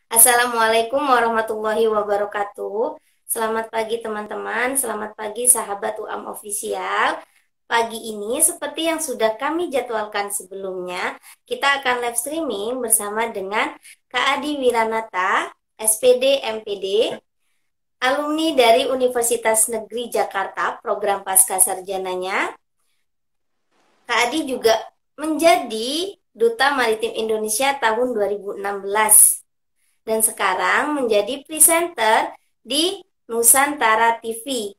Assalamualaikum warahmatullahi wabarakatuh. Selamat pagi teman-teman, selamat pagi sahabat UAM Official. Pagi ini seperti yang sudah kami jadwalkan sebelumnya, kita akan live streaming bersama dengan Kak Adi Wiranata, SPD MPD, alumni dari Universitas Negeri Jakarta, program Pasca Sarjananya. Kak Adi juga menjadi Duta Maritim Indonesia tahun 2016 dan sekarang menjadi presenter di Nusantara TV.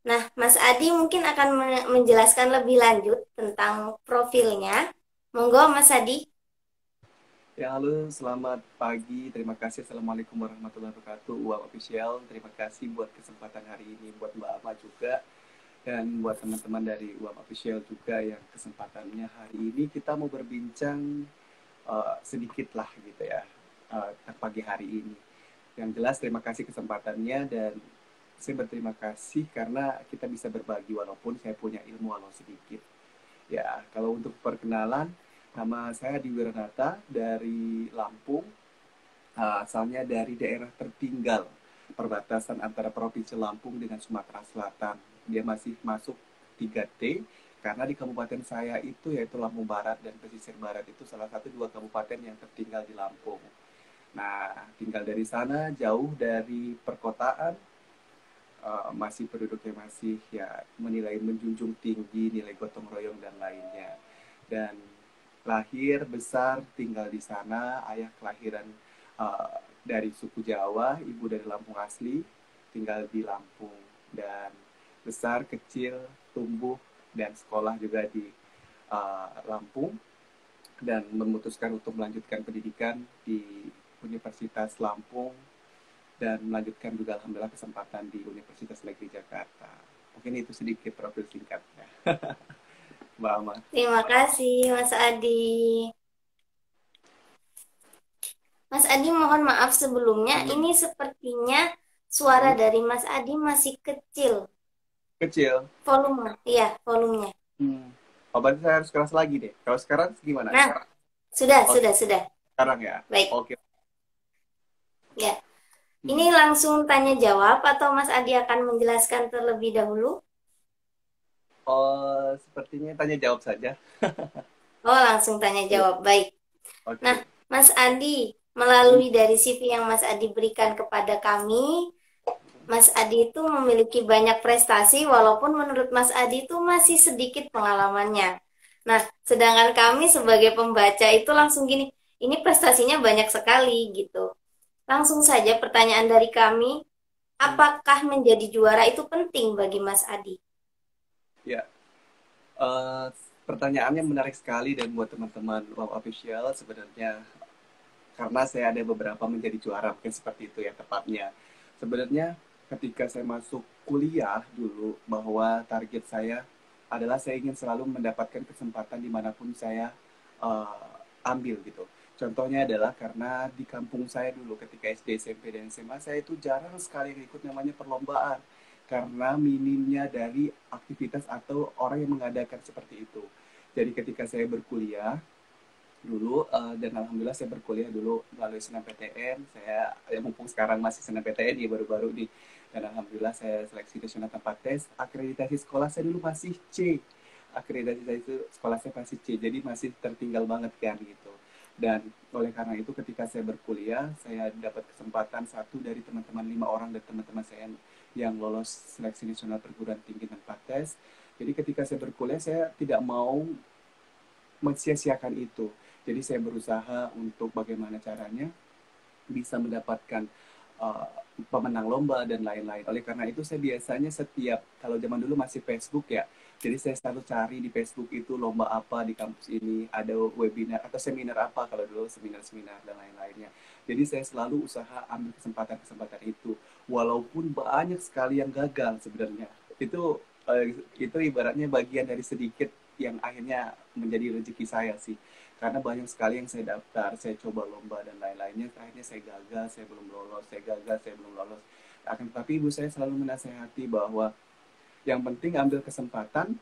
Nah, Mas Adi mungkin akan menjelaskan lebih lanjut tentang profilnya. Monggo, Mas Adi. Ya, halo, selamat pagi. Terima kasih. Assalamualaikum warahmatullahi wabarakatuh. UAM Official, terima kasih buat kesempatan hari ini. Buat Mbak Ama juga. Dan buat teman-teman dari UAM Official juga yang kesempatannya hari ini kita mau berbincang sedikit lah gitu ya. Pagi hari ini. Yang jelas terima kasih kesempatannya dan saya berterima kasih karena kita bisa berbagi walaupun saya punya ilmu walau sedikit. Ya, kalau untuk perkenalan, nama saya Adi Wiranata dari Lampung, asalnya dari daerah tertinggal perbatasan antara Provinsi Lampung dengan Sumatera Selatan. Dia masih masuk 3T karena di kabupaten saya itu yaitu Lampung Barat dan Pesisir Barat itu salah satu dua kabupaten yang tertinggal di Lampung. Nah, tinggal dari sana jauh dari perkotaan, masih penduduknya masih ya menilai menjunjung tinggi nilai gotong royong dan lainnya. Dan lahir besar tinggal di sana, ayah kelahiran dari suku Jawa, ibu dari Lampung asli, tinggal di Lampung dan besar kecil tumbuh dan sekolah juga di Lampung dan memutuskan untuk melanjutkan pendidikan di Universitas Lampung dan melanjutkan juga alhamdulillah kesempatan di Universitas Negeri Jakarta. Mungkin itu sedikit profil singkatnya, Mbak Ahmad. Terima kasih, Mas Adi. Mas Adi, mohon maaf sebelumnya. Ini sepertinya suara dari Mas Adi masih kecil. Kecil. Volume, iya, volumenya. Hmm. Oh, berarti saya harus keras lagi deh. Kalau sekarang gimana? Nah, sudah, Oh, sudah, sudah. sekarang ya. Baik, Oke. ya. Ini Hmm. langsung tanya jawab atau Mas Adi akan menjelaskan terlebih dahulu? Oh, sepertinya tanya jawab saja. Oh, langsung tanya Iya. jawab. Baik. Nah, Oke. Mas Adi, Hmm. melalui dari CV yang Mas Adi berikan kepada kami, Mas Adi itu memiliki banyak prestasi walaupun menurut Mas Adi itu masih sedikit pengalamannya. Nah, sedangkan kami sebagai pembaca itu langsung gini, ini prestasinya banyak sekali gitu. Langsung saja pertanyaan dari kami, Hmm. apakah menjadi juara itu penting bagi Mas Adi? Ya. Eh, Pertanyaannya menarik sekali dan buat teman-teman Wow Official sebenarnya karena saya ada beberapa menjadi juara mungkin seperti itu ya tepatnya. Sebenarnya ketika saya masuk kuliah dulu bahwa target saya adalah saya ingin selalu mendapatkan kesempatan dimanapun saya ambil gitu. Contohnya adalah karena di kampung saya dulu ketika SD, SMP, dan SMA saya itu jarang sekali ikut namanya perlombaan karena minimnya dari aktivitas atau orang yang mengadakan seperti itu. Jadi ketika saya berkuliah dulu dan alhamdulillah saya berkuliah dulu melalui SNMPTN. Saya ya mumpung sekarang masih SNMPTN ya baru-baru di dan alhamdulillah saya seleksi nasional tanpa tes. Akreditasi sekolah saya dulu masih C. Akreditasi saya itu sekolah saya masih C. Jadi masih tertinggal banget kan gitu. Dan oleh karena itu ketika saya berkuliah, saya dapat kesempatan satu dari teman-teman 5 orang dan teman-teman saya yang lolos seleksi nasional perguruan tinggi tanpa tes. Jadi ketika saya berkuliah, saya tidak mau mensia-siakan itu. Jadi saya berusaha untuk bagaimana caranya bisa mendapatkan uh, pemenang lomba dan lain-lain. Oleh karena itu saya biasanya setiap kalau zaman dulu masih Facebook ya. Jadi saya selalu cari di Facebook itu lomba apa di kampus ini, ada webinar atau seminar apa kalau dulu seminar-seminar dan lain-lainnya. Jadi saya selalu usaha ambil kesempatan-kesempatan itu. Walaupun banyak sekali yang gagal sebenarnya. Itu ibaratnya bagian dari sedikit yang akhirnya menjadi rezeki saya sih karena banyak sekali yang saya daftar, saya coba lomba dan lain-lainnya, akhirnya saya gagal, saya belum lolos, saya gagal, saya belum lolos. Akan tetapi ibu saya selalu menasehati bahwa yang penting ambil kesempatan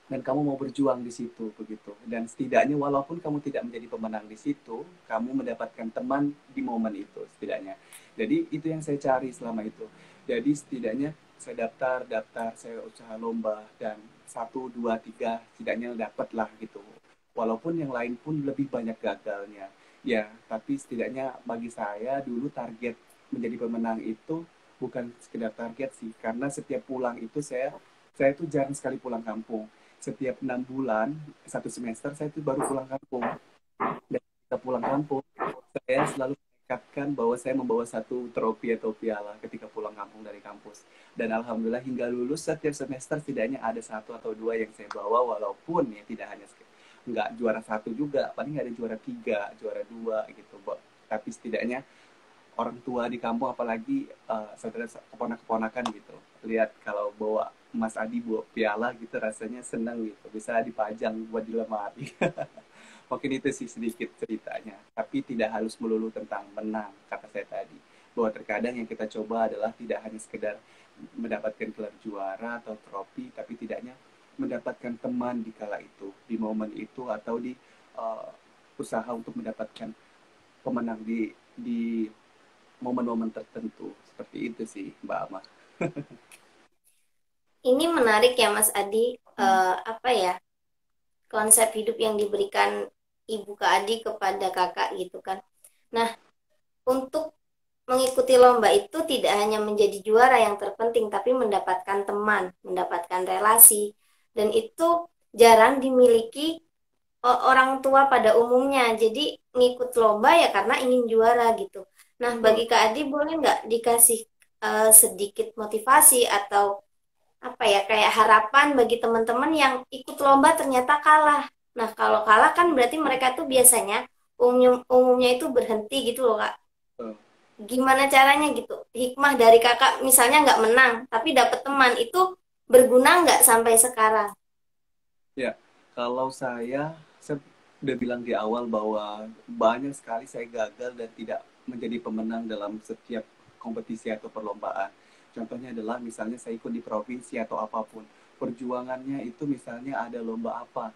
dan kamu mau berjuang di situ begitu. Dan setidaknya walaupun kamu tidak menjadi pemenang di situ, kamu mendapatkan teman di momen itu setidaknya. Jadi itu yang saya cari selama itu. Jadi setidaknya saya daftar, saya usaha lomba dan satu, dua, tiga setidaknya dapat lah gitu. Walaupun yang lain pun lebih banyak gagalnya. Ya, tapi setidaknya bagi saya dulu target menjadi pemenang itu bukan sekedar target sih, karena setiap pulang itu saya tuh jarang sekali pulang kampung. Setiap 6 bulan, satu semester saya tuh baru pulang kampung. Dan ketika pulang kampung, saya selalu mengingatkan bahwa saya membawa satu trofi atau piala ketika pulang kampung dari kampus. Dan alhamdulillah hingga lulus setiap semester setidaknya ada satu atau dua yang saya bawa, walaupun ya tidak hanya nggak juara satu juga, paling ada juara tiga, juara dua gitu. Tapi setidaknya orang tua di kampung, apalagi saudara keponakan gitu, lihat kalau bawa Mas Adi bawa piala gitu rasanya senang gitu, bisa dipajang buat di lemari. Mungkin itu sih sedikit ceritanya, tapi tidak harus melulu tentang menang, kata saya tadi, bahwa terkadang yang kita coba adalah tidak hanya sekedar mendapatkan gelar juara atau trofi, tapi tidaknya mendapatkan teman di kala itu, di momen itu, atau di uh, usaha untuk mendapatkan pemenang di momen-momen tertentu. Seperti itu sih, Mbak Ama. Ini menarik ya Mas Adi, apa ya, konsep hidup yang diberikan Ibu Kak Adi kepada kakak gitu kan. Nah, untuk mengikuti lomba itu tidak hanya menjadi juara yang terpenting, tapi mendapatkan teman, mendapatkan relasi, dan itu jarang dimiliki orang tua pada umumnya. Jadi ngikut lomba ya karena ingin juara gitu. Nah, Betul. bagi Kak Adi boleh nggak dikasih sedikit motivasi atau apa ya kayak harapan bagi teman-teman yang ikut lomba ternyata kalah. Nah, kalau kalah kan berarti mereka tuh biasanya umumnya itu berhenti gitu loh, Kak. Betul. Gimana caranya gitu? Hikmah dari kakak misalnya nggak menang, tapi dapat teman itu berguna nggak sampai sekarang? Ya, kalau saya udah bilang di awal bahwa banyak sekali saya gagal dan tidak menjadi pemenang dalam setiap kompetisi atau perlombaan. Contohnya adalah misalnya saya ikut di provinsi atau apapun. Perjuangannya itu misalnya ada lomba apa.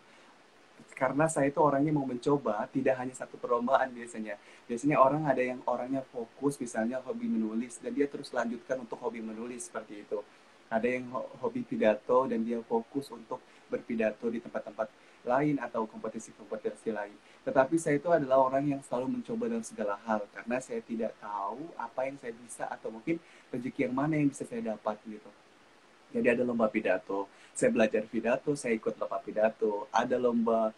Karena saya itu orangnya mau mencoba, tidak hanya satu perlombaan biasanya. Biasanya orang ada yang orangnya fokus, misalnya hobi menulis, dan dia terus lanjutkan untuk hobi menulis seperti itu. Ada yang hobi pidato, dan dia fokus untuk berpidato di tempat-tempat lain atau kompetisi-kompetisi lain. Tetapi saya itu adalah orang yang selalu mencoba dalam segala hal, karena saya tidak tahu apa yang saya bisa, atau mungkin rezeki yang mana yang bisa saya dapat gitu. Jadi ada lomba pidato, saya belajar pidato, saya ikut lomba pidato. Ada lomba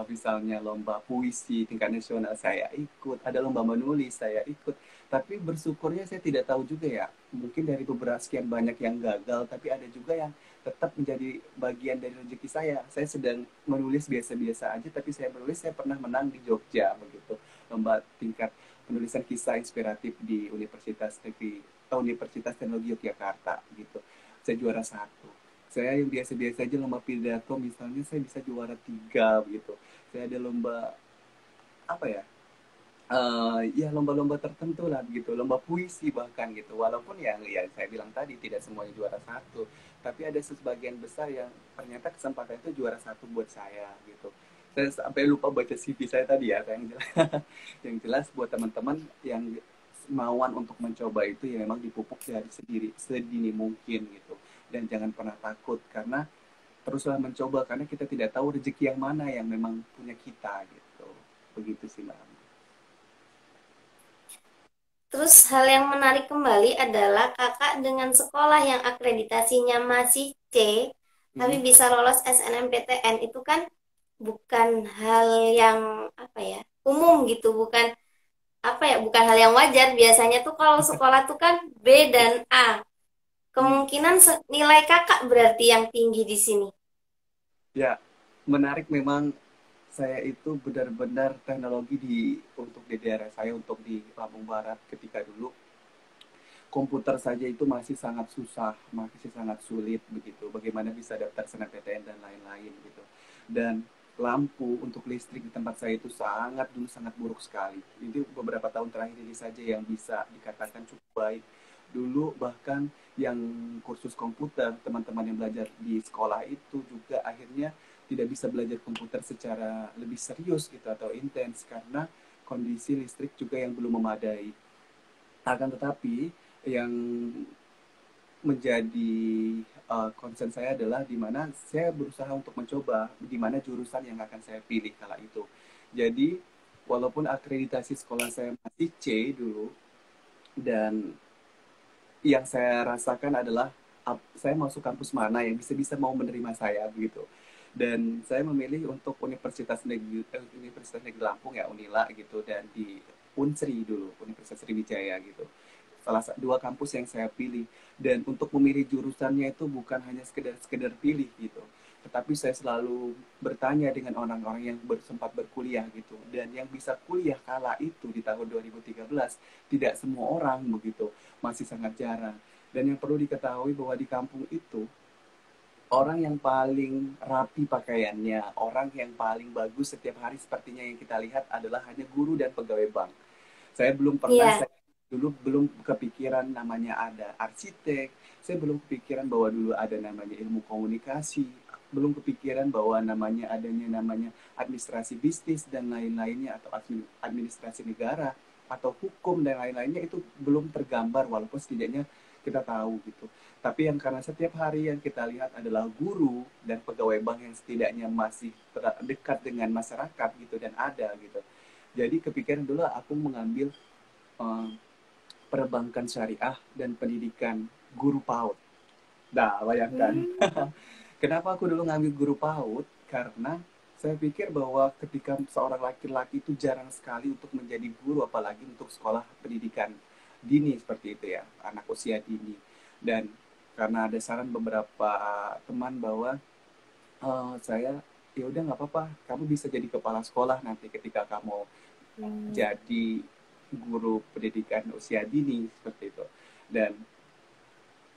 misalnya lomba puisi tingkat nasional saya ikut, ada lomba menulis saya ikut. Tapi bersyukurnya saya tidak tahu juga ya, mungkin dari beberapa sekian banyak yang gagal, tapi ada juga yang tetap menjadi bagian dari rezeki saya. Saya sedang menulis biasa-biasa aja, tapi saya menulis, saya pernah menang di Jogja begitu, lomba tingkat penulisan kisah inspiratif di Universitas Teknologi Yogyakarta gitu. Saya juara satu. Saya yang biasa-biasa aja lomba pidato misalnya saya bisa juara tiga gitu. Saya ada lomba apa ya, ya lomba-lomba tertentu lah gitu, lomba puisi bahkan gitu, walaupun yang saya bilang tadi tidak semuanya juara satu, tapi ada sebagian besar yang ternyata kesempatan itu juara satu buat saya gitu. Saya sampai lupa baca CV saya tadi ya, yang jelas yang jelas buat teman-teman yang mauan untuk mencoba itu ya memang dipupuk dari sendiri sedini mungkin gitu, dan jangan pernah takut, karena teruslah mencoba, karena kita tidak tahu rezeki yang mana yang memang punya kita gitu. Begitu sih Mbak. Terus hal yang menarik kembali adalah kakak dengan sekolah yang akreditasinya masih C, tapi Mhm. bisa lolos SNMPTN itu kan bukan hal yang apa ya umum gitu, bukan apa ya bukan hal yang wajar. Biasanya tuh kalau sekolah tuh kan B dan A. Hmm. Kemungkinan nilai kakak berarti yang tinggi di sini. Ya, menarik memang. Saya itu benar-benar teknologi untuk di daerah saya, untuk di Lampung Barat ketika dulu komputer saja itu masih sangat susah, masih sangat sulit begitu. Bagaimana bisa daftar SNMPTN dan lain-lain gitu. Dan lampu untuk listrik di tempat saya itu sangat buruk sekali. Itu beberapa tahun terakhir ini saja yang bisa dikatakan cukup baik. Dulu bahkan yang kursus komputer, teman-teman yang belajar di sekolah itu juga akhirnya tidak bisa belajar komputer secara lebih serius gitu atau intens, karena kondisi listrik juga yang belum memadai. Akan tetapi yang menjadi concern saya adalah di mana saya berusaha untuk mencoba di mana jurusan yang akan saya pilih kala itu. Jadi walaupun akreditasi sekolah saya masih C dulu, dan yang saya rasakan adalah saya masuk kampus mana yang bisa-bisa mau menerima saya begitu. Dan saya memilih untuk Universitas Negeri Lampung ya, Unila gitu, dan di Unsri dulu, Universitas Sriwijaya gitu. Dua kampus yang saya pilih, dan untuk memilih jurusannya itu bukan hanya sekedar pilih gitu, tetapi saya selalu bertanya dengan orang-orang yang sempat berkuliah gitu, dan yang bisa kuliah kala itu di tahun 2013 tidak semua orang begitu, masih sangat jarang. Dan yang perlu diketahui bahwa di kampung itu orang yang paling rapi pakaiannya, orang yang paling bagus setiap hari sepertinya yang kita lihat adalah hanya guru dan pegawai bank. Saya belum pernah, Iya. saya dulu belum kepikiran namanya ada arsitek, saya belum kepikiran bahwa dulu ada namanya ilmu komunikasi, belum kepikiran bahwa namanya administrasi bisnis dan lain-lainnya, atau administrasi negara atau hukum dan lain-lainnya, itu belum tergambar walaupun setidaknya kita tahu gitu. Tapi yang karena setiap hari yang kita lihat adalah guru dan pegawai bank yang setidaknya masih dekat dengan masyarakat gitu dan ada gitu. Jadi kepikiran dulu aku mengambil eh, perbankan syariah dan pendidikan guru PAUD. Nah, bayangkan. Hmm. Kenapa aku dulu ngambil guru PAUD? Karena saya pikir bahwa ketika seorang laki-laki itu jarang sekali untuk menjadi guru, apalagi untuk sekolah pendidikan dini seperti itu ya, anak usia dini. Dan karena ada saran beberapa teman bahwa saya, ya udah nggak apa-apa, kamu bisa jadi kepala sekolah nanti ketika kamu Hmm. jadi guru pendidikan usia dini seperti itu. Dan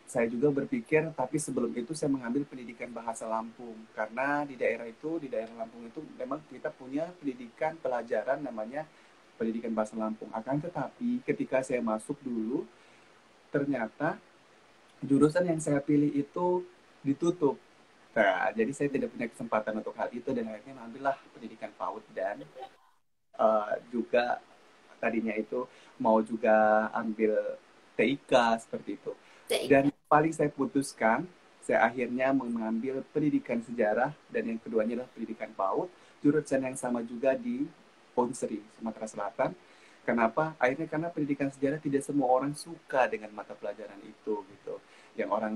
saya juga berpikir, tapi sebelum itu saya mengambil pendidikan bahasa Lampung, karena di daerah Lampung itu memang kita punya pendidikan pelajaran namanya pendidikan bahasa Lampung. Akan tetapi ketika saya masuk dulu, ternyata jurusan yang saya pilih itu ditutup. Nah, jadi saya tidak punya kesempatan untuk hal itu, dan akhirnya mengambillah pendidikan PAUD, dan juga tadinya itu mau juga ambil TIK seperti itu. Dan paling saya putuskan, saya akhirnya mengambil pendidikan sejarah, dan yang keduanya adalah pendidikan PAUD, jurusan yang sama juga di Ponsri, Sumatera Selatan. Kenapa? Akhirnya karena pendidikan sejarah tidak semua orang suka dengan mata pelajaran itu gitu. Yang orang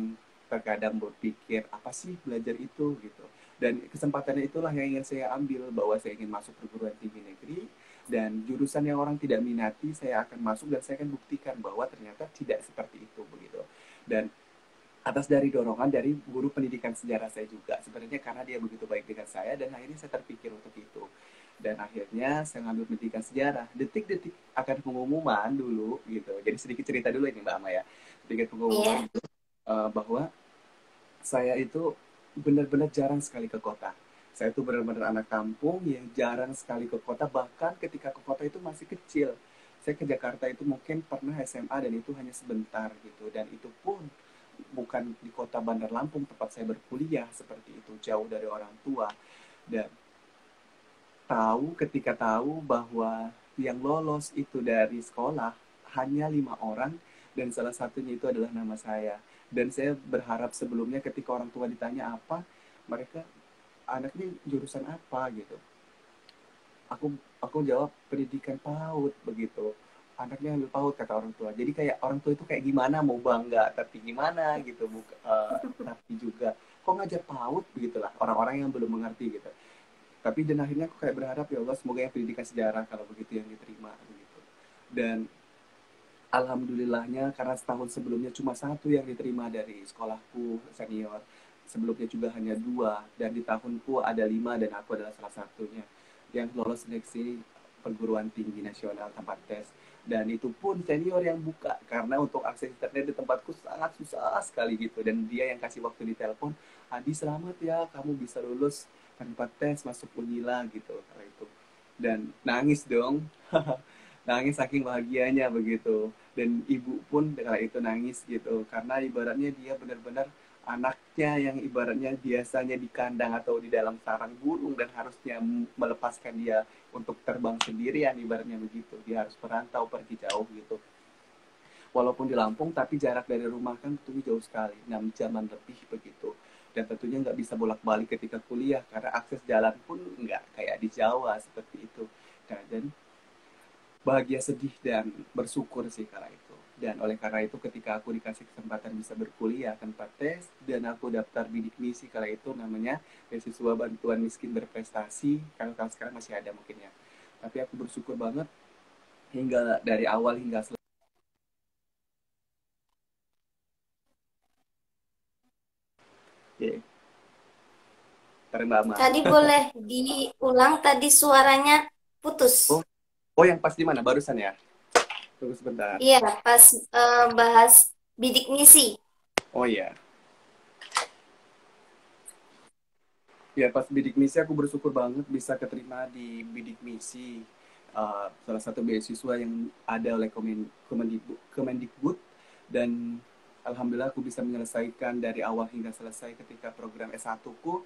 terkadang berpikir apa sih belajar itu gitu. Dan kesempatannya itulah yang ingin saya ambil, bahwa saya ingin masuk perguruan tinggi negeri, dan jurusan yang orang tidak minati saya akan masuk, dan saya akan buktikan bahwa ternyata tidak seperti itu begitu. Dan atas dari dorongan dari guru pendidikan sejarah saya juga sebenarnya, karena dia begitu baik dengan saya, dan akhirnya saya terpikir untuk itu. Dan akhirnya saya ngambil pendidikan sejarah. Detik-detik akan pengumuman dulu gitu, jadi sedikit cerita dulu ini Mbak Ama ya. Sedikit pengumuman Iya. dulu, bahwa saya itu benar-benar jarang sekali ke kota. Saya itu benar-benar anak kampung yang jarang sekali ke kota, bahkan ketika ke kota itu masih kecil. Saya ke Jakarta itu mungkin pernah SMA, dan itu hanya sebentar gitu. Dan itu pun bukan di kota Bandar Lampung tempat saya berkuliah, seperti itu, jauh dari orang tua. Dan ketika tahu bahwa yang lolos itu dari sekolah hanya 5 orang, dan salah satunya itu adalah nama saya. Dan saya berharap sebelumnya ketika orang tua ditanya apa, mereka, anaknya jurusan apa gitu, aku jawab pendidikan PAUD begitu. Anaknya ambil PAUD kata orang tua. Jadi kayak orang tua itu kayak gimana mau bangga, tapi gimana gitu, tapi juga kok ngajar PAUD begitulah, orang-orang yang belum mengerti gitu. Tapi dan akhirnya aku kayak berharap, ya Allah semoga yang pendidikan sejarah kalau begitu yang diterima begitu. Dan alhamdulillahnya, karena setahun sebelumnya cuma satu yang diterima dari sekolahku senior, sebelumnya juga hanya dua, dan di tahunku ada 5, dan aku adalah salah satunya yang lolos seleksi perguruan tinggi nasional tempat tes. Dan itu pun senior yang buka, karena untuk akses internet di tempatku sangat susah sekali gitu, dan dia yang kasih waktu di telepon, Adi selamat ya kamu bisa lulus tanpa tes masuk Unila gitu kala itu. Dan nangis dong. Nangis saking bahagianya begitu. Dan ibu pun kala itu nangis gitu, karena ibaratnya dia benar-benar anaknya yang ibaratnya biasanya di kandang atau di dalam sarang burung dan harusnya melepaskan dia untuk terbang sendirian, ibaratnya begitu. Dia harus merantau pergi jauh gitu. Walaupun di Lampung, tapi jarak dari rumah kan tentunya jauh sekali, 6 jaman lebih begitu. Dan tentunya nggak bisa bolak-balik ketika kuliah, karena akses jalan pun nggak kayak di Jawa seperti itu. Nah, dan bahagia, sedih, dan bersyukur sih kala itu. Dan oleh karena itu ketika aku dikasih kesempatan bisa berkuliah tanpa tes, dan aku daftar bidik misi kala itu namanya beasiswa bantuan miskin berprestasi, kalau sekarang masih ada mungkin ya. Tapi aku bersyukur banget hingga dari awal hingga selesai. Karena Mbak Ama. Tadi boleh diulang, tadi suaranya putus. Oh, oh yang pas di mana? Barusan ya? Tunggu sebentar. Iya, pas bahas bidik misi. Oh iya. Ya pas bidik misi aku bersyukur banget bisa keterima di bidik misi. Salah satu beasiswa yang ada oleh Kemendikbud, dan alhamdulillah aku bisa menyelesaikan dari awal hingga selesai ketika program S1 ku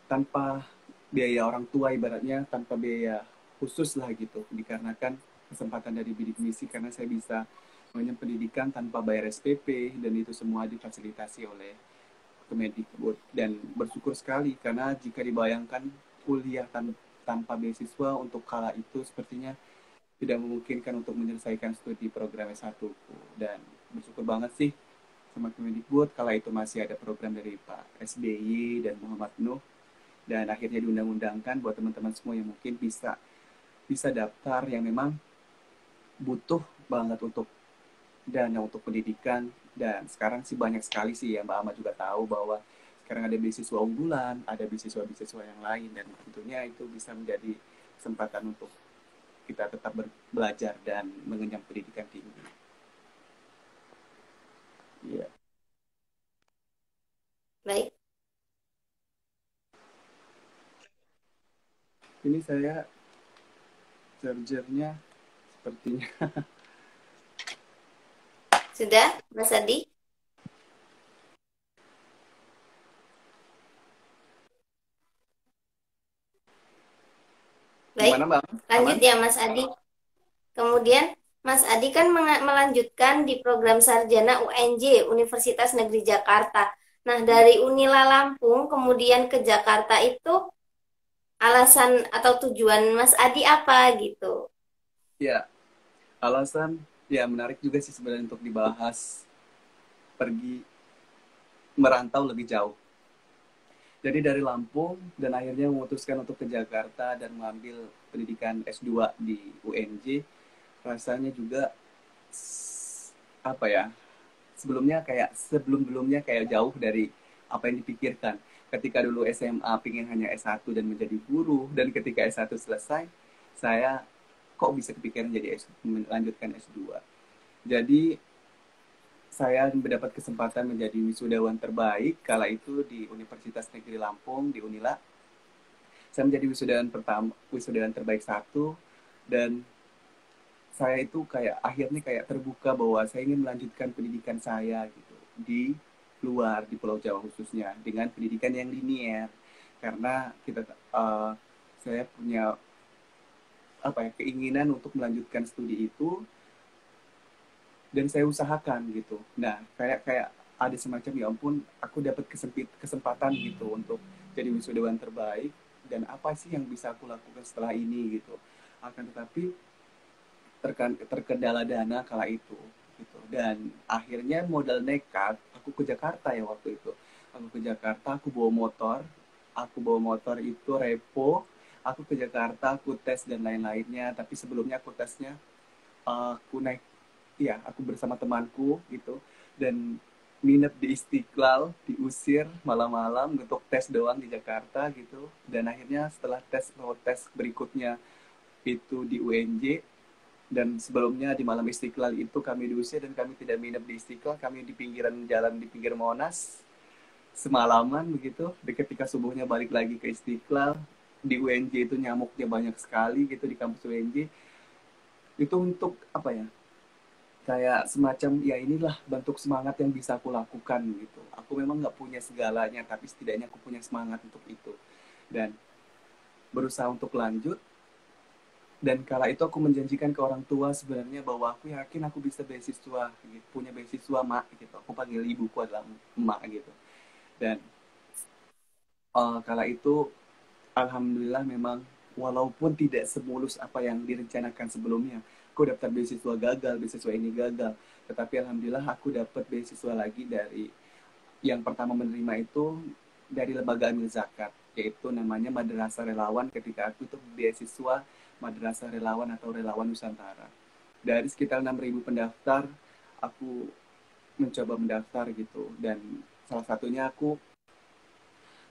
tanpa biaya orang tua, ibaratnya tanpa biaya khusus lah gitu, dikarenakan kesempatan dari bidik misi, karena saya bisa mengenyam pendidikan tanpa bayar SPP dan itu semua difasilitasi oleh Kemendikbud. Dan bersyukur sekali karena jika dibayangkan kuliah tanpa beasiswa untuk kala itu sepertinya tidak memungkinkan untuk menyelesaikan studi program S1 ku. Dan bersyukur banget sih sama Kemendikbud kala itu masih ada program dari Pak SBY dan Muhammad Nuh, dan akhirnya diundang-undangkan buat teman-teman semua yang mungkin bisa bisa daftar, yang memang butuh banget untuk dana untuk pendidikan. Dan sekarang sih banyak sekali sih ya, Mbak Ama juga tahu bahwa sekarang ada beasiswa unggulan, ada beasiswa-beasiswa yang lain, dan tentunya itu bisa menjadi kesempatan untuk kita tetap belajar dan mengenyam pendidikan tinggi. Iya. Baik, Ini saya chargernya sepertinya. sudah, Mas Adi? Baik, Gimana Mbak? lanjut Aman? ya Mas Adi. Kemudian Mas Adi kan melanjutkan di program sarjana UNJ Universitas Negeri Jakarta. Nah, dari Unila Lampung kemudian ke Jakarta itu alasan atau tujuan Mas Adi apa gitu? Ya, alasan ya menarik juga sih sebenarnya untuk dibahas, pergi merantau lebih jauh. Jadi dari Lampung dan akhirnya memutuskan untuk ke Jakarta dan mengambil pendidikan S2 di UNJ. Rasanya juga apa ya? Sebelum-sebelumnya kayak jauh dari apa yang dipikirkan. Ketika dulu SMA pingin hanya S1 dan menjadi guru, dan ketika S1 selesai, saya kok bisa kepikiran jadi melanjutkan S2. Jadi saya mendapat kesempatan menjadi wisudawan terbaik kala itu di Universitas Negeri Lampung di Unila. Saya menjadi wisudawan pertama, wisudawan terbaik satu, dan saya itu kayak akhirnya kayak terbuka bahwa saya ingin melanjutkan pendidikan saya gitu di luar, di Pulau Jawa khususnya, dengan pendidikan yang linier, karena saya punya apa ya, keinginan untuk melanjutkan studi itu, dan saya usahakan gitu. Nah, kayak kayak ada semacam ya ampun, aku dapat kesempatan gitu untuk jadi wisudawan terbaik, dan apa sih yang bisa aku lakukan setelah ini gitu. Akan tetapi terkendala dana kala itu gitu. Dan akhirnya modal nekat aku ke Jakarta ya waktu itu. Aku ke Jakarta, aku bawa motor itu repo, aku ke Jakarta, aku tes dan lain-lainnya. Tapi sebelumnya aku tesnya, aku naik, ya aku bersama temanku gitu, dan nginep di Istiqlal, diusir malam-malam untuk tes doang di Jakarta gitu. Dan akhirnya setelah tes berikutnya itu di UNJ, dan sebelumnya di malam Istiqlal itu kami diusir dan kami tidak nginep di Istiqlal, kami di pinggiran jalan di pinggir Monas semalaman begitu. Dan ketika subuhnya balik lagi ke Istiqlal, di UNJ itu nyamuknya banyak sekali gitu di kampus UNJ. Itu untuk apa ya, kayak semacam ya inilah bentuk semangat yang bisa aku lakukan gitu. Aku memang nggak punya segalanya, tapi setidaknya aku punya semangat untuk itu dan berusaha untuk lanjut. Dan kala itu aku menjanjikan ke orang tua sebenarnya bahwa aku yakin aku bisa beasiswa gitu. Punya beasiswa mak gitu. Aku panggil ibuku adalah emak gitu. Dan kala itu alhamdulillah memang walaupun tidak semulus apa yang direncanakan sebelumnya. Aku daftar beasiswa gagal, beasiswa ini gagal. Tetapi alhamdulillah aku dapat beasiswa lagi dari yang pertama menerima itu dari lembaga amil zakat, yaitu namanya Madrasah Relawan. Ketika aku itu beasiswa Madrasah Relawan atau Relawan Nusantara. Dari sekitar 6.000 pendaftar, aku mencoba mendaftar gitu. Dan salah satunya aku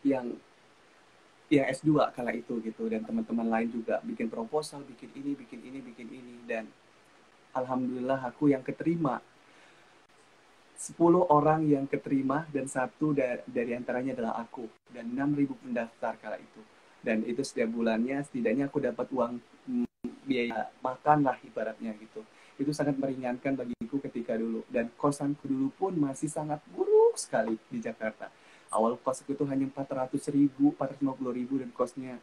yang ya S2 kala itu gitu. Dan teman-teman lain juga bikin proposal, bikin ini, bikin ini, bikin ini. Dan alhamdulillah aku yang keterima 10 orang yang keterima dan satu dari antaranya adalah aku dan 6.000 pendaftar kala itu. Dan itu setiap bulannya setidaknya aku dapat uang biaya makan lah ibaratnya gitu. Itu sangat meringankan bagiku ketika dulu. Dan kosanku dulu pun masih sangat buruk sekali di Jakarta. Awal kosku itu hanya 400.000, 450.000 dan kosnya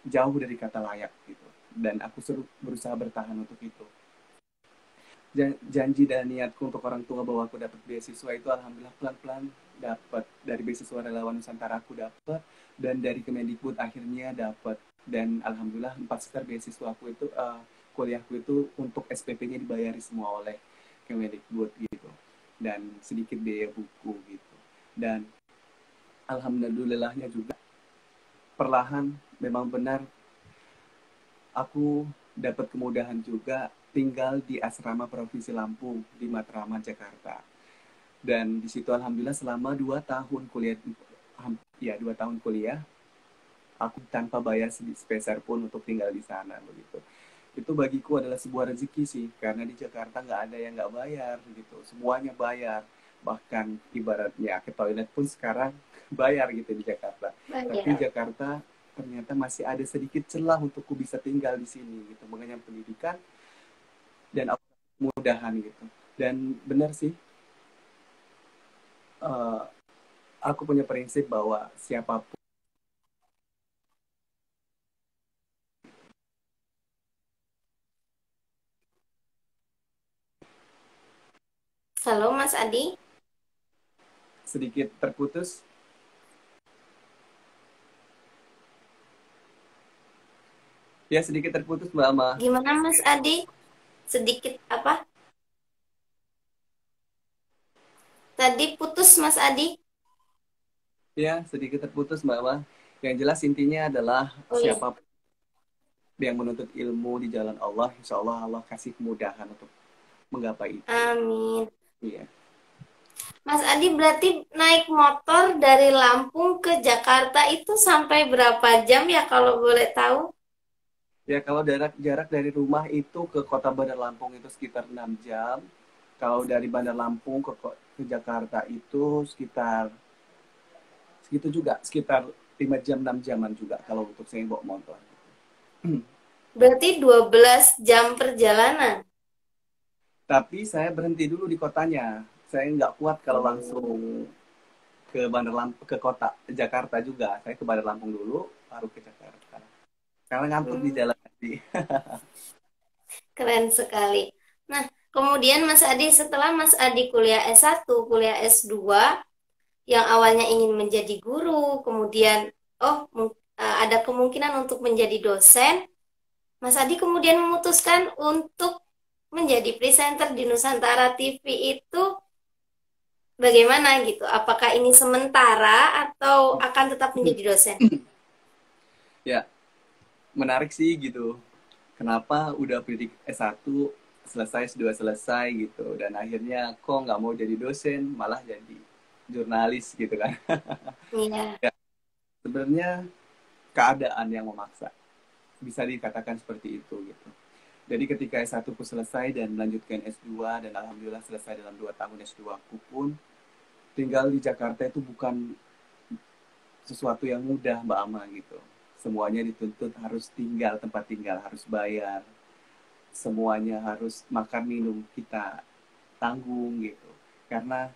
jauh dari kata layak gitu. Dan aku berusaha bertahan untuk itu. Janji dan niatku untuk orang tua bahwa aku dapat beasiswa itu alhamdulillah pelan-pelan dapat. Dari beasiswa Relawan Nusantara aku dapat, dan dari Kemendikbud akhirnya dapat. Dan alhamdulillah 4 semester beasiswa aku itu kuliahku itu untuk SPP-nya dibayari semua oleh Kemendikbud gitu, dan sedikit biaya buku gitu. Dan alhamdulillahnya juga perlahan memang benar aku dapat kemudahan juga tinggal di asrama Provinsi Lampung di Matraman, Jakarta. Dan di situ alhamdulillah selama 2 tahun kuliah, ya 2 tahun kuliah, aku tanpa bayar sepeser pun untuk tinggal di sana begitu. Itu bagiku adalah sebuah rezeki sih, karena di Jakarta nggak ada yang nggak bayar gitu, semuanya bayar. Bahkan ibaratnya ke toilet pun sekarang bayar gitu di Jakarta. Tapi Bayar. Jakarta ternyata masih ada sedikit celah untukku bisa tinggal di sini gitu, mengenyam pendidikan dan kemudahan gitu. Dan benar sih, uh, aku punya prinsip bahwa siapapun. Halo Mas Adi, Sedikit terputus, ya sedikit terputus Mbak Ama. gimana Mas Adi? Sedikit apa? Tadi putus Mas Adi? Ya sedikit terputus Mbak Ama. Yang jelas intinya adalah Oh ya, siapapun yang menuntut ilmu di jalan Allah, insya Allah Allah kasih kemudahan untuk menggapai itu. amin. Iya. Mas Adi berarti naik motor dari Lampung ke Jakarta itu sampai berapa jam ya kalau boleh tahu? Ya kalau jarak dari rumah itu ke kota Bandar Lampung itu sekitar 6 jam. Kalau dari Bandar Lampung ke Jakarta itu sekitar segitu juga, sekitar 5 jam 6 jaman juga kalau untuk saya bawa motor. Berarti 12 jam perjalanan. Tapi saya berhenti dulu di kotanya. Saya nggak kuat kalau langsung Oh, ke Bandar Lampung, ke kota Jakarta juga. Saya ke Bandar Lampung dulu, baru ke Jakarta. Karena ngantuk di hmm, jalan tadi. keren sekali. Nah, kemudian Mas Adi setelah Mas Adi kuliah S1, kuliah S2, yang awalnya ingin menjadi guru, kemudian ada kemungkinan untuk menjadi dosen, Mas Adi kemudian memutuskan untuk menjadi presenter di Nusantara TV itu bagaimana gitu? Apakah ini sementara atau akan tetap menjadi dosen? Ya, menarik sih gitu. Kenapa udah pendidik S1 selesai, S2 selesai gitu. Dan akhirnya kok nggak mau jadi dosen, malah jadi jurnalis gitu kan. Iya. Ya, sebenarnya keadaan yang memaksa. Bisa dikatakan seperti itu gitu. Jadi ketika S1 ku selesai dan melanjutkan S2 dan alhamdulillah selesai dalam 2 tahun S2 aku pun, tinggal di Jakarta itu bukan sesuatu yang mudah Mbak Ama gitu. Semuanya dituntut harus tinggal, tempat tinggal harus bayar. semuanya harus makan minum kita tanggung gitu. Karena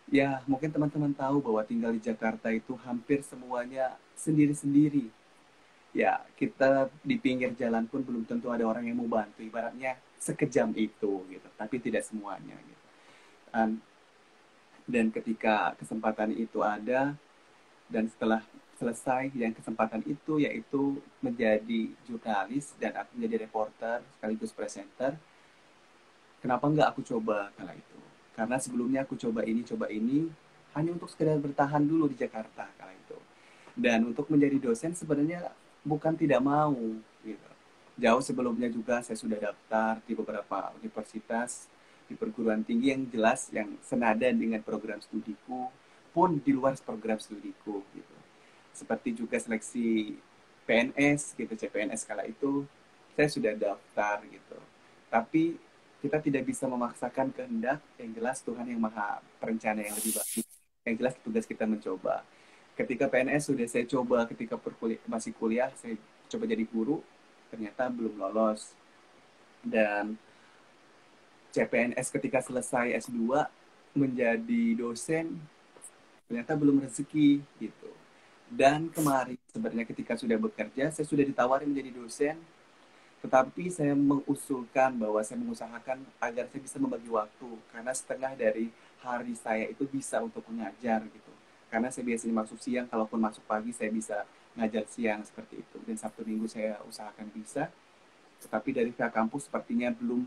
ya mungkin teman-teman tahu bahwa tinggal di Jakarta itu hampir semuanya sendiri-sendiri. Ya, kita di pinggir jalan pun belum tentu ada orang yang mau bantu. Ibaratnya sekejam itu gitu, tapi tidak semuanya gitu. Dan, dan ketika kesempatan itu ada, dan setelah selesai yang kesempatan itu yaitu menjadi jurnalis dan aku menjadi reporter sekaligus presenter, kenapa nggak aku coba kala itu? Karena sebelumnya aku coba ini hanya untuk sekedar bertahan dulu di Jakarta kala itu. Dan untuk menjadi dosen sebenarnya bukan tidak mau gitu. Jauh sebelumnya juga saya sudah daftar di beberapa universitas di perguruan tinggi yang jelas yang senada dengan program studiku pun di luar program studiku gitu. Seperti juga seleksi PNS gitu, CPNS kala itu saya sudah daftar gitu. Tapi kita tidak bisa memaksakan kehendak, yang jelas Tuhan yang maha perencana yang lebih baik. Yang jelas tugas kita mencoba. Ketika PNS sudah saya coba, ketika masih kuliah saya coba jadi guru, ternyata belum lolos. Dan CPNS ketika selesai S2 menjadi dosen ternyata belum rezeki gitu. Dan kemarin sebenarnya ketika sudah bekerja saya sudah ditawari menjadi dosen, tetapi saya mengusulkan bahwa saya mengusahakan agar saya bisa membagi waktu karena setengah dari hari saya itu bisa untuk mengajar gitu. Karena saya biasanya masuk siang, kalaupun masuk pagi saya bisa ngajar siang seperti itu. Dan Sabtu Minggu saya usahakan bisa, tetapi dari pihak kampus sepertinya belum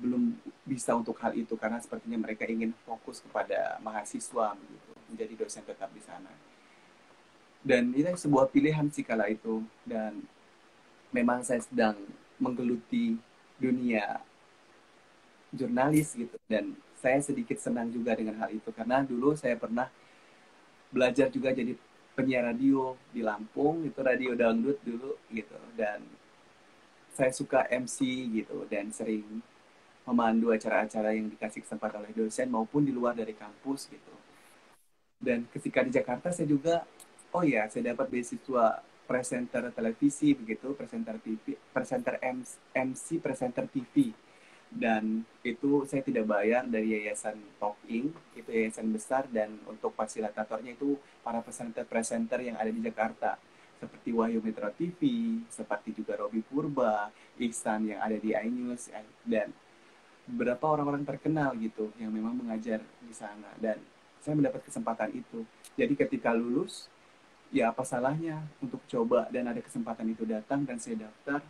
belum bisa untuk hal itu karena sepertinya mereka ingin fokus kepada mahasiswa gitu, menjadi dosen tetap di sana. Dan itu sebuah pilihan sih kala itu, dan memang saya sedang menggeluti dunia jurnalis gitu, dan saya sedikit senang juga dengan hal itu karena dulu saya pernah belajar juga jadi penyiar radio di Lampung, itu radio dangdut dulu gitu, dan saya suka MC gitu dan sering memandu acara-acara yang dikasih kesempatan oleh dosen maupun di luar dari kampus gitu. Dan ketika di Jakarta saya juga, oh ya, saya dapat beasiswa presenter televisi begitu, presenter TV, presenter MC, presenter TV. Dan itu saya tidak bayar dari Yayasan Talking, itu yayasan besar, dan untuk fasilitatornya itu para presenter-presenter yang ada di Jakarta. Seperti Wahyu Metro TV, seperti juga Robi Purba, Ihsan yang ada di iNews, dan beberapa orang-orang terkenal gitu yang memang mengajar di sana, dan saya mendapat kesempatan itu. Jadi ketika lulus, ya apa salahnya untuk coba, dan ada kesempatan itu datang dan saya daftar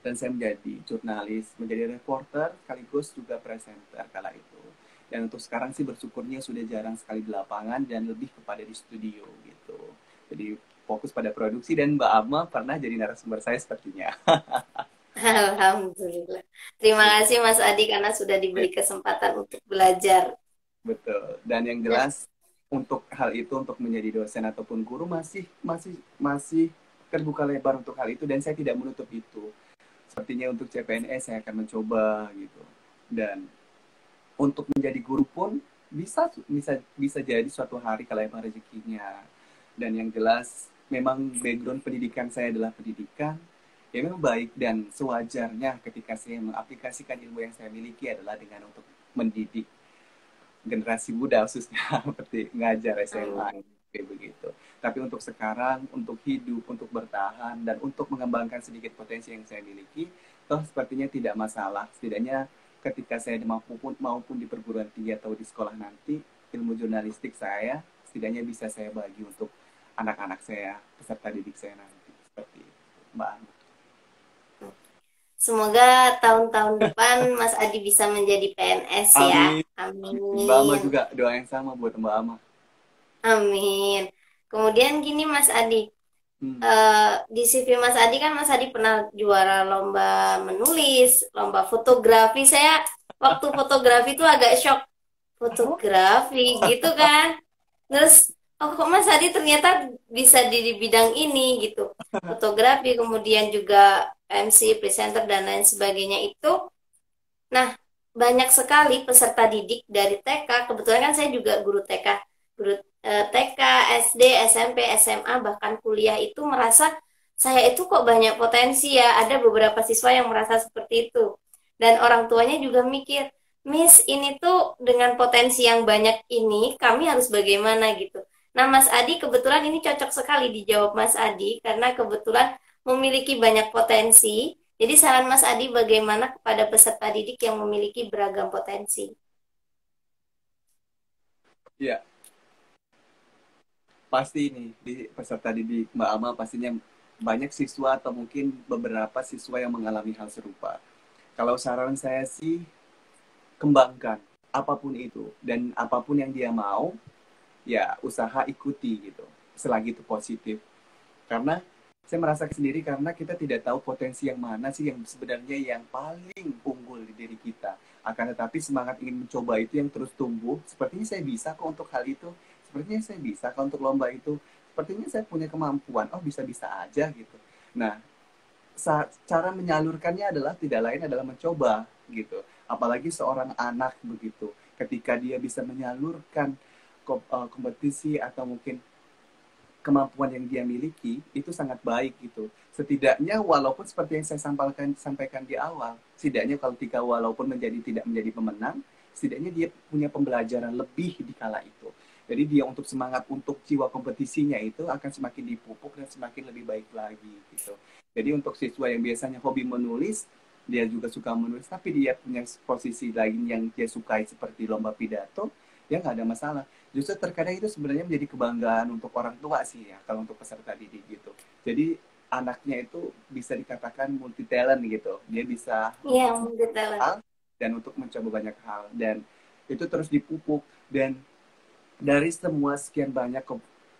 dan saya menjadi jurnalis, menjadi reporter sekaligus juga presenter kala itu. Dan untuk sekarang sih bersyukurnya sudah jarang sekali di lapangan dan lebih kepada di studio gitu. Jadi fokus pada produksi, dan Mbak Ama pernah jadi narasumber saya sepertinya. Alhamdulillah. Terima kasih Mas Adi karena sudah diberi kesempatan untuk belajar. Betul. Dan yang Nah, jelas untuk hal itu, untuk menjadi dosen ataupun guru masih masih masih terbuka lebar untuk hal itu, dan saya tidak menutup itu. Sepertinya untuk CPNS saya akan mencoba gitu. Dan untuk menjadi guru pun bisa bisa bisa jadi suatu hari kalau emang rezekinya. Dan yang jelas memang background pendidikan saya adalah pendidikan. Ya memang baik dan sewajarnya ketika saya mengaplikasikan ilmu yang saya miliki adalah dengan untuk mendidik generasi muda khususnya seperti ngajar SMA amin. kayak begitu. Tapi untuk sekarang, untuk hidup, untuk bertahan, dan untuk mengembangkan sedikit potensi yang saya miliki, toh sepertinya tidak masalah. Setidaknya ketika saya maupun di perguruan tinggi atau di sekolah nanti, ilmu jurnalistik saya setidaknya bisa saya bagi untuk anak-anak saya, peserta didik saya nanti. Seperti itu, Mbak Ana. Semoga tahun-tahun depan Mas Adi bisa menjadi PNS ya. Amin. Mbak Ama Amin. juga doa yang sama buat Mbak Ama. Amin. Kemudian gini Mas Adi, Hmm. di CV Mas Adi kan Mas Adi pernah juara lomba menulis, lomba fotografi. Saya waktu fotografi itu agak shock, fotografi gitu kan. Terus, oh kok Mas Adi ternyata bisa di bidang ini gitu. Fotografi, kemudian juga MC, presenter, dan lain sebagainya itu. Nah, banyak sekali peserta didik dari TK. Kebetulan kan saya juga guru TK. Guru TK, SD, SMP, SMA, bahkan kuliah itu merasa saya itu kok banyak potensi ya. Ada beberapa siswa yang merasa seperti itu. Dan orang tuanya juga mikir, Miss, ini tuh dengan potensi yang banyak ini, kami harus bagaimana gitu. Nah, Mas Adi kebetulan ini cocok sekali dijawab Mas Adi, karena kebetulan memiliki banyak potensi. Jadi saran Mas Adi bagaimana kepada peserta didik yang memiliki beragam potensi? Ya, pasti nih di peserta didik Mbak Ama pastinya banyak siswa atau mungkin beberapa siswa yang mengalami hal serupa. Kalau saran saya sih kembangkan apapun itu dan apapun yang dia mau ya usaha ikuti gitu selagi itu positif karena saya merasa sendiri karena kita tidak tahu potensi yang mana sih yang sebenarnya yang paling unggul di diri kita akan tetapi semangat ingin mencoba itu yang terus tumbuh sepertinya saya bisa kok untuk hal itu sepertinya saya bisa kok untuk lomba itu sepertinya saya punya kemampuan oh bisa-bisa aja gitu nah cara menyalurkannya adalah tidak lain adalah mencoba gitu. Apalagi seorang anak begitu, ketika dia bisa menyalurkan kompetisi atau mungkin kemampuan yang dia miliki itu sangat baik gitu. Setidaknya walaupun seperti yang saya sampaikan di awal, setidaknya kalau ketika walaupun tidak menjadi pemenang, setidaknya dia punya pembelajaran lebih di kala itu. Jadi dia untuk semangat untuk jiwa kompetisinya itu akan semakin dipupuk dan semakin lebih baik lagi gitu. Jadi untuk siswa yang biasanya hobi menulis, dia juga suka menulis, tapi dia punya posisi lain yang dia sukai seperti lomba pidato, ya nggak ada masalah. Justru terkadang itu sebenarnya menjadi kebanggaan untuk orang tua sih ya, kalau untuk peserta didik gitu. Jadi anaknya itu bisa dikatakan multi talent gitu. Dia bisa Iya, detail. hal dan untuk mencoba banyak hal dan itu terus dipupuk dan dari semua sekian banyak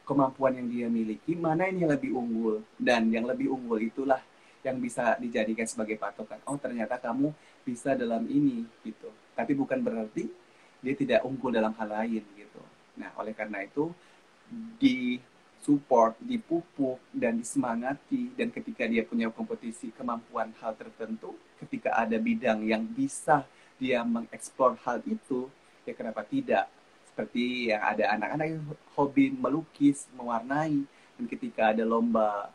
kemampuan yang dia miliki, mana yang lebih unggul dan yang lebih unggul itulah yang bisa dijadikan sebagai patokan. Oh, ternyata kamu bisa dalam ini gitu. Tapi bukan berarti dia tidak unggul dalam hal lain gitu. Nah, oleh karena itu di support, dipupuk dan disemangati dan ketika dia punya kompetisi kemampuan hal tertentu, ketika ada bidang yang bisa dia mengeksplor hal itu, ya kenapa tidak? Seperti yang ada anak-anak yang hobi melukis, mewarnai, dan ketika ada lomba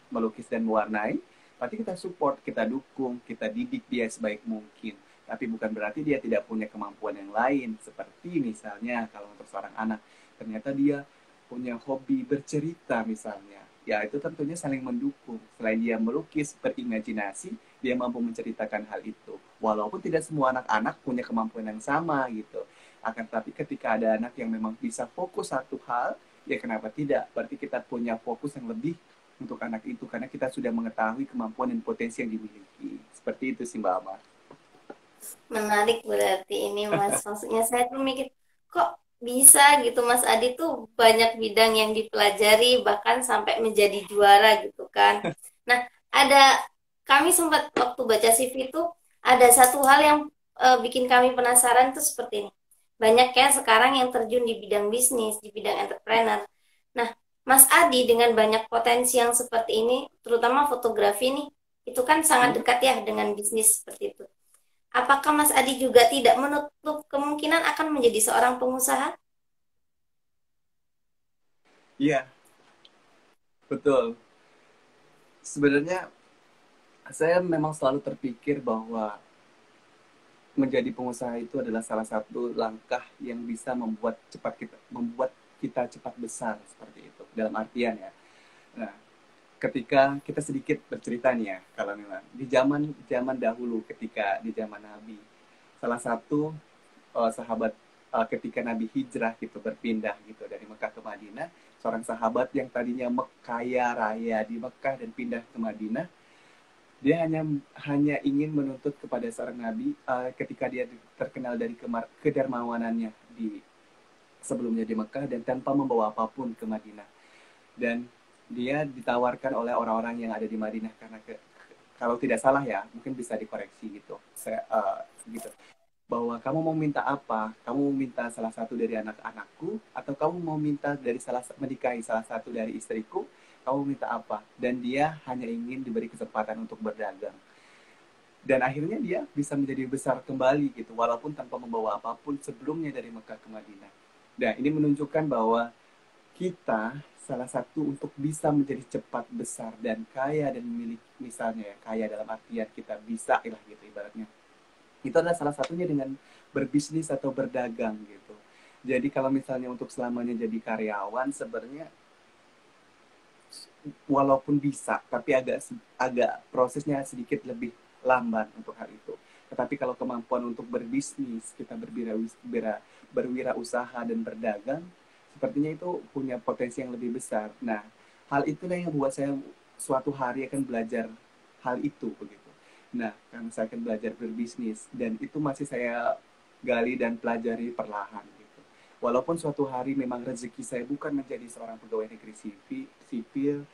melukis dan mewarnai, berarti kita support, kita dukung, kita didik dia sebaik mungkin. Tapi bukan berarti dia tidak punya kemampuan yang lain. Seperti misalnya kalau untuk seorang anak, ternyata dia punya hobi bercerita misalnya. Ya itu tentunya saling mendukung. Selain dia melukis, berimajinasi, dia mampu menceritakan hal itu. Walaupun tidak semua anak-anak punya kemampuan yang sama gitu. Akan tetapi ketika ada anak yang memang bisa fokus satu hal, ya kenapa tidak? Berarti kita punya fokus yang lebih untuk anak itu karena kita sudah mengetahui kemampuan dan potensi yang dimiliki. Seperti itu sih Mbak Amar. Menarik berarti ini Mas. Maksudnya saya tuh mikir, kok bisa gitu Mas Adi tuh banyak bidang yang dipelajari bahkan sampai menjadi juara gitu kan. Nah, ada kami sempat waktu baca CV itu ada satu hal yang bikin kami penasaran tuh seperti ini. Banyak ya sekarang yang terjun di bidang bisnis, di bidang entrepreneur. Nah, Mas Adi dengan banyak potensi yang seperti ini, terutama fotografi nih, itu kan sangat Hmm? dekat ya dengan bisnis seperti itu. Apakah Mas Adi juga tidak menutup kemungkinan akan menjadi seorang pengusaha? Iya, betul. Sebenarnya saya memang selalu terpikir bahwa menjadi pengusaha itu adalah salah satu langkah yang bisa membuat kita cepat besar seperti itu. Dalam artian ya. Nah, ketika kita sedikit bercerita nih ya, kalau memang di zaman zaman dahulu ketika di zaman Nabi, salah satu sahabat ketika Nabi hijrah gitu berpindah gitu dari Mekah ke Madinah, seorang sahabat yang tadinya kaya raya di Mekah dan pindah ke Madinah, dia hanya ingin menuntut kepada seorang Nabi ketika dia terkenal dari kedermawanannya di sebelumnya di Mekah dan tanpa membawa apapun ke Madinah dan dia ditawarkan oleh orang-orang yang ada di Madinah karena kalau tidak salah ya mungkin bisa dikoreksi gitu saya gitu bahwa kamu mau minta apa? Kamu mau minta salah satu dari anak-anakku atau kamu mau minta dari menikahi salah satu dari istriku? Kamu minta apa? Dan dia hanya ingin diberi kesempatan untuk berdagang. Dan akhirnya dia bisa menjadi besar kembali gitu walaupun tanpa membawa apapun sebelumnya dari Mekah ke Madinah. Nah, ini menunjukkan bahwa kita salah satu untuk bisa menjadi cepat besar dan kaya dan memiliki, misalnya ya kaya dalam artian kita bisa lah gitu ibaratnya, itu adalah salah satunya dengan berbisnis atau berdagang gitu. Jadi kalau misalnya untuk selamanya jadi karyawan sebenarnya walaupun bisa tapi agak prosesnya sedikit lebih lamban untuk hal itu. Tetapi kalau kemampuan untuk berbisnis, kita berwirausaha dan berdagang, sepertinya itu punya potensi yang lebih besar. Nah, hal itulah yang membuat saya suatu hari akan belajar hal itu begitu. Nah, karena saya akan belajar berbisnis dan itu masih saya gali dan pelajari perlahan gitu. Walaupun suatu hari memang rezeki saya bukan menjadi seorang pegawai negeri sipil,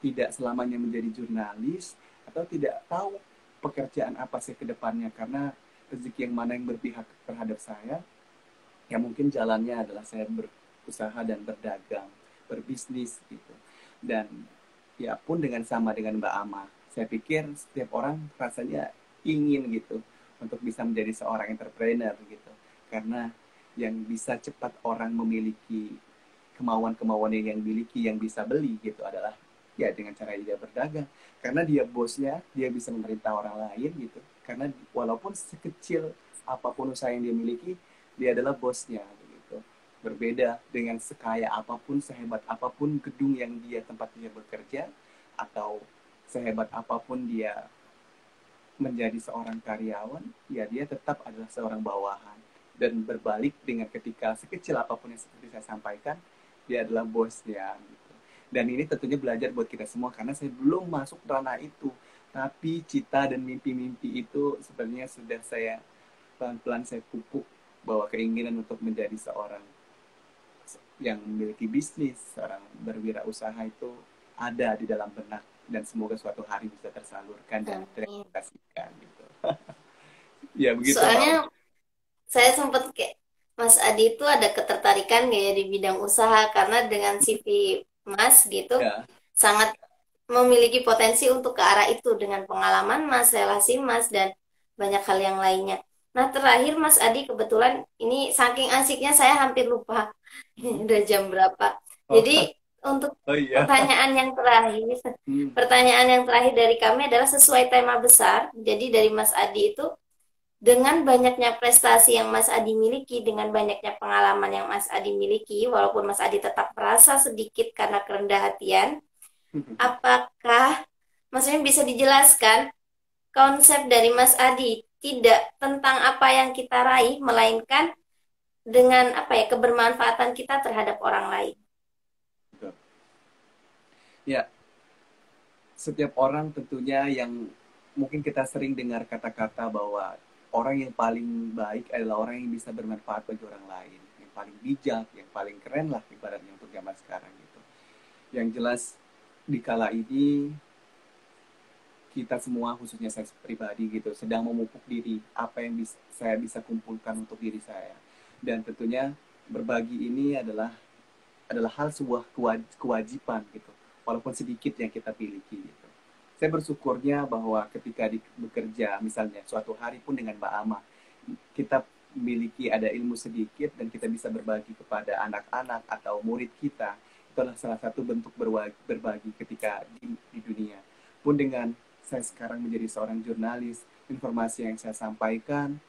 tidak selamanya menjadi jurnalis, atau tidak tahu pekerjaan apa sih ke depannya, karena rezeki yang mana yang berpihak terhadap saya, ya mungkin jalannya adalah saya berusaha dan berdagang, berbisnis gitu. Dan ya pun dengan sama dengan Mbak Ama, saya pikir setiap orang rasanya ingin gitu untuk bisa menjadi seorang entrepreneur gitu. Karena yang bisa cepat orang memiliki kemauan-kemauan yang miliki yang bisa beli gitu adalah ya dengan cara dia berdagang, karena dia bosnya, dia bisa memerintah orang lain gitu, karena walaupun sekecil apapun usaha yang dia miliki, dia adalah bosnya gitu. Berbeda dengan sekaya apapun, sehebat apapun gedung yang dia tempat dia bekerja, atau sehebat apapun dia menjadi seorang karyawan, ya dia tetap adalah seorang bawahan. Dan berbalik dengan ketika sekecil apapun yang seperti saya sampaikan, dia adalah bosnya. Gitu. Dan ini tentunya belajar buat kita semua, karena saya belum masuk ranah itu. Tapi cita dan mimpi-mimpi itu sebenarnya sudah saya pelan-pelan saya pupuk, bahwa keinginan untuk menjadi seorang yang memiliki bisnis, seorang berwirausaha itu ada di dalam benak, dan semoga suatu hari bisa tersalurkan dan Amin. terrealisasikan gitu. Ya begitu Mbak. Soalnya saya sempat kayak Mas Adi itu ada ketertarikan nggak ya di bidang usaha karena dengan CV Mas gitu Ya. sangat memiliki potensi untuk ke arah itu dengan pengalaman Mas, relasi Mas dan banyak hal yang lainnya. Nah, terakhir Mas Adi kebetulan ini saking asiknya saya hampir lupa udah jam berapa. Oh, Jadi untuk oh iya. pertanyaan yang terakhir, Hmm. pertanyaan yang terakhir dari kami adalah sesuai tema besar. Jadi dari Mas Adi itu dengan banyaknya prestasi yang Mas Adi miliki, dengan banyaknya pengalaman yang Mas Adi miliki, walaupun Mas Adi tetap merasa sedikit karena kerendah hatian, apakah maksudnya bisa dijelaskan konsep dari Mas Adi tidak tentang apa yang kita raih, melainkan dengan apa ya kebermanfaatan kita terhadap orang lain. Betul. Ya, setiap orang tentunya yang mungkin kita sering dengar kata-kata bahwa orang yang paling baik adalah orang yang bisa bermanfaat bagi orang lain, yang paling bijak, yang paling keren lah ibaratnya untuk zaman sekarang gitu. Yang jelas di kala ini kita semua, khususnya saya pribadi gitu, sedang memupuk diri apa yang saya bisa kumpulkan untuk diri saya. Dan tentunya berbagi ini adalah hal sebuah kewajiban gitu, walaupun sedikit yang kita miliki gitu. Saya bersyukurnya bahwa ketika bekerja, misalnya suatu hari pun dengan Mbak Ama, kita memiliki ada ilmu sedikit dan kita bisa berbagi kepada anak-anak atau murid kita. Itu adalah salah satu bentuk berbagi ketika di dunia. Pun dengan saya sekarang menjadi seorang jurnalis, informasi yang saya sampaikan,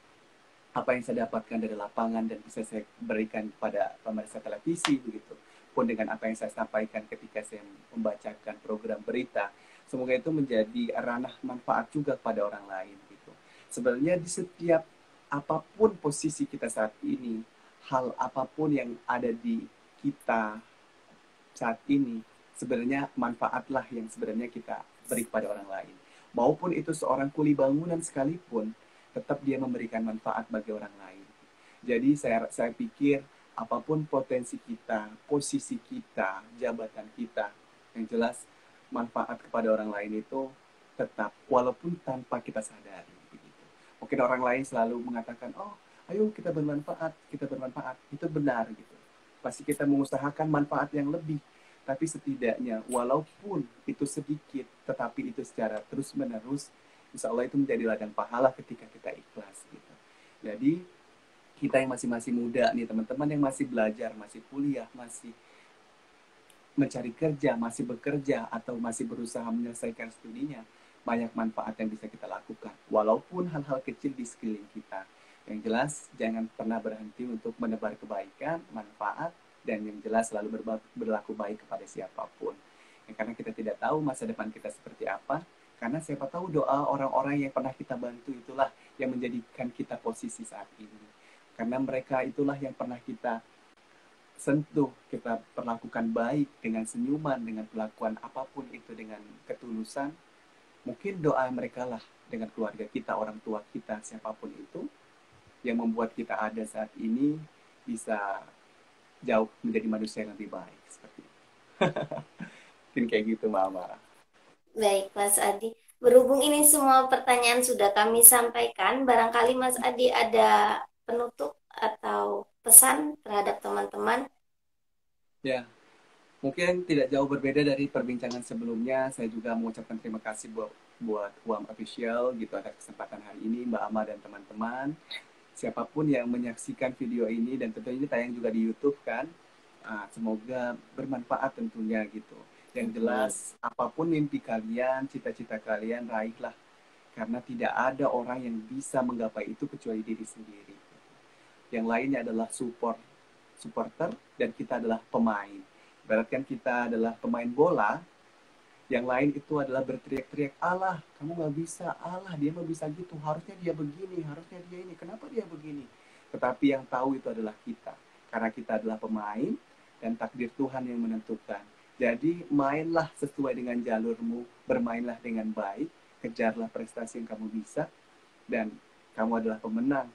apa yang saya dapatkan dari lapangan dan bisa saya berikan kepada pemirsa televisi begitu, pun dengan apa yang saya sampaikan ketika saya membacakan program berita, semoga itu menjadi ranah manfaat juga pada orang lain gitu. Sebenarnya di setiap apapun posisi kita saat ini, hal apapun yang ada di kita saat ini, sebenarnya manfaatlah yang sebenarnya kita beri kepada orang lain. Maupun itu seorang kuli bangunan sekalipun, tetap dia memberikan manfaat bagi orang lain. Jadi saya pikir apapun potensi kita, posisi kita, jabatan kita, yang jelas manfaat kepada orang lain itu tetap, walaupun tanpa kita sadari. Begitu. Mungkin orang lain selalu mengatakan, oh ayo kita bermanfaat, kita bermanfaat. Itu benar gitu. Pasti kita mengusahakan manfaat yang lebih. Tapi setidaknya, walaupun itu sedikit, tetapi itu secara terus-menerus, insya Allah itu menjadi ladang pahala ketika kita ikhlas gitu. Jadi kita yang masih muda nih, teman-teman yang masih belajar, masih kuliah, masih mencari kerja, masih bekerja, atau masih berusaha menyelesaikan studinya, banyak manfaat yang bisa kita lakukan. Walaupun hal-hal kecil di sekeliling kita. Yang jelas, jangan pernah berhenti untuk menebar kebaikan, manfaat, dan yang jelas selalu berlaku baik kepada siapapun. Ya, karena kita tidak tahu masa depan kita seperti apa, karena siapa tahu doa orang-orang yang pernah kita bantu itulah yang menjadikan kita posisi saat ini. Karena mereka itulah yang pernah kita sentuh, kita perlakukan baik dengan senyuman, dengan perlakuan apapun itu dengan ketulusan. Mungkin doa mereka lah dengan keluarga kita, orang tua kita, siapapun itu, yang membuat kita ada saat ini bisa jauh menjadi manusia yang lebih baik. Seperti itu. Mungkin kayak gitu, Mama. Baik, Mas Adi. Berhubung ini semua pertanyaan sudah kami sampaikan, barangkali Mas Adi ada penutup atau pesan terhadap teman-teman. Ya, mungkin tidak jauh berbeda dari perbincangan sebelumnya. Saya juga mengucapkan terima kasih buat UAM Official gitu atas kesempatan hari ini, Mbak Ama dan teman-teman. Siapapun yang menyaksikan video ini dan tentunya ini tayang juga di YouTube kan. Semoga bermanfaat tentunya gitu. Yang jelas apapun mimpi kalian, cita-cita kalian raihlah karena tidak ada orang yang bisa menggapai itu kecuali diri sendiri. Yang lainnya adalah supporter dan kita adalah pemain. Ibaratkan kita adalah pemain bola, yang lain itu adalah berteriak-teriak, Allah, kamu nggak bisa, Allah, dia mah bisa gitu, harusnya dia begini, harusnya dia ini, kenapa dia begini? Tetapi yang tahu itu adalah kita, karena kita adalah pemain, dan takdir Tuhan yang menentukan. Jadi mainlah sesuai dengan jalurmu, bermainlah dengan baik, kejarlah prestasi yang kamu bisa, dan kamu adalah pemenang.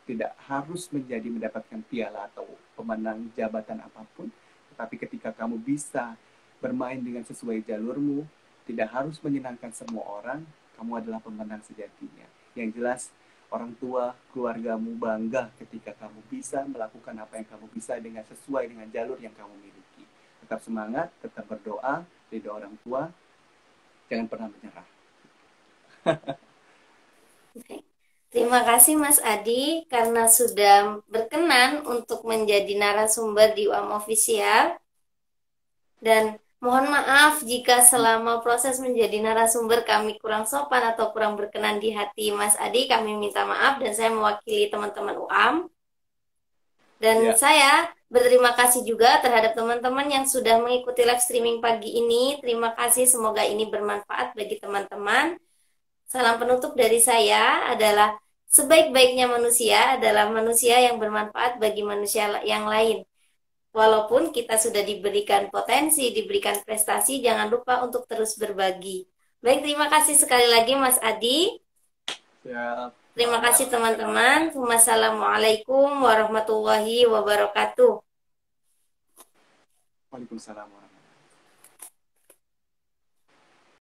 Tidak harus mendapatkan piala atau pemenang jabatan apapun, tetapi ketika kamu bisa bermain dengan sesuai jalurmu, tidak harus menyenangkan semua orang, kamu adalah pemenang sejatinya. Yang jelas, orang tua, keluargamu bangga ketika kamu bisa melakukan apa yang kamu bisa dengan sesuai dengan jalur yang kamu miliki. Tetap semangat, tetap berdoa, ridho orang tua, jangan pernah menyerah. Terima kasih Mas Adi karena sudah berkenan untuk menjadi narasumber di UAM Official. Dan mohon maaf jika selama proses menjadi narasumber kami kurang sopan atau kurang berkenan di hati Mas Adi, kami minta maaf dan saya mewakili teman-teman UAM. Dan Ya, saya berterima kasih juga terhadap teman-teman yang sudah mengikuti live streaming pagi ini. Terima kasih, semoga ini bermanfaat bagi teman-teman. Salam penutup dari saya adalah sebaik-baiknya manusia adalah manusia yang bermanfaat bagi manusia yang lain. Walaupun kita sudah diberikan potensi, diberikan prestasi, jangan lupa untuk terus berbagi. Baik, terima kasih sekali lagi Mas Adi. siap. Terima Mama, kasih teman-teman. Wassalamualaikum warahmatullahi wabarakatuh. Waalaikumsalam.